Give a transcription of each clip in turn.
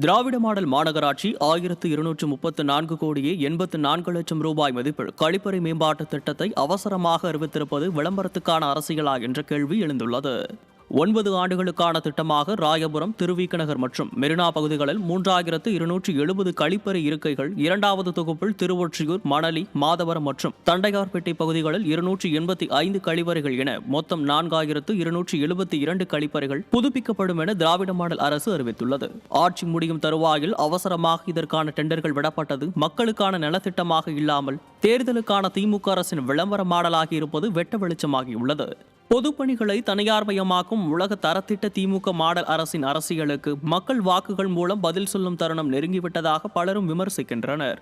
திராவிட model மாநகராட்சி 1234 கோடியே 84 லட்சம் ரூபாய் மதிப்பில் கழிப்பறை மேம்பாட்டு திட்டத்தை அவசரமாக அறிவித்திருப்பது விளம்பரத்துக்கான அரசியலா என்ற கேள்வி எழுந்துள்ளது. 9 ஆண்டுகளுக்கான திட்டமாக ராயபுரம், திருவிக மற்றும் மெரினா பகுதிகளில் 3270 கழிப்பறை இருக்கைகள், இரண்டாவது தொகுப்பில் திருவொற்றியூர், மணலி, மாதவரம் மற்றும் தண்டையார்பேட்டை பகுதிகளில் 285 கழிவறைகள் என மொத்தம் 4272 கழிப்பறைகள் புதுப்பிக்கப்படும் என திராவிட மாடல் அரசு அறிவித்துள்ளது. ஆட்சி முடியும் தருவாயில் அவசரமாக இதற்கான டெண்டர்கள் விடப்பட்டது மக்களுக்கான நலத்திட்டமாக இல்லாமல் தேர்தலுக்கான திமுக அரசின் விளம்பர மாடலாகி இருப்பது வெட்ட வெளிச்சமாகியுள்ளது. பொதுப்பணிகளை தனியார்மயமாக்கும் உலக தரத்திட்ட திமுக மாடல் அரசின் அரசியலுக்கு மக்கள் வாக்குகள் மூலம் பதில் சொல்லும் தருணம் நெருங்கிவிட்டதாக பலரும் விமர்சிக்கின்றனர்.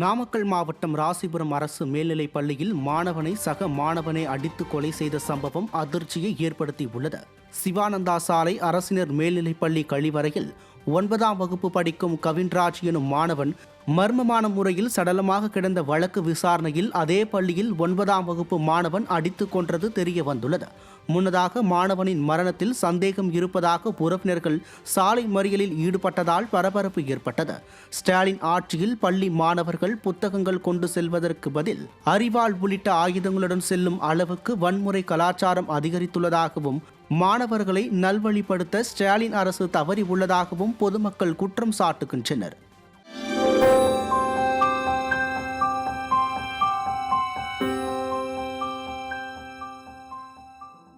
நாமக்கல் மாவட்டம் ராசிபுரம் அரசு மேல்நிலைப் பள்ளியில் மாணவனை சக மாணவனை அடித்து கொலை செய்த சம்பவம் அதிர்ச்சியை ஏற்படுத்தியுள்ளது. சிவானந்தா சாலை அரசினர் மேல்நிலைப் பள்ளி கழிவறையில் 9ஆம் வகுப்பு படிக்கும் கவின்ராஜ் எனும் மாணவன் மர்மமான முறையில் சடலமாக கிடந்த வழக்கு விசாரணையில் அதே பள்ளியில் 9ஆம் வகுப்பு மாணவன் அடித்து கொன்றது தெரிய வந்துள்ளது. முன்னதாக மாணவனின் மரணத்தில் சந்தேகம் இருப்பதாக உறவினர்கள் சாலை மறியலில் ஈடுபட்டதால் பரபரப்பு ஏற்பட்டது. ஸ்டாலின் ஆட்சியில் பள்ளி மாணவர்கள் புத்தகங்கள் கொண்டு செல்வதற்கு பதில் அரிவாள் உள்ளிட்ட ஆயுதங்களுடன் செல்லும் அளவுக்கு வன்முறை கலாச்சாரம் அதிகரித்துள்ளதாகவும் மாணவர்களை நல்வழிப்படுத்த ஸ்டாலின் அரசு தவறி உள்ளதாகவும் பொதுமக்கள் குற்றம் சாட்டுகின்றனர்.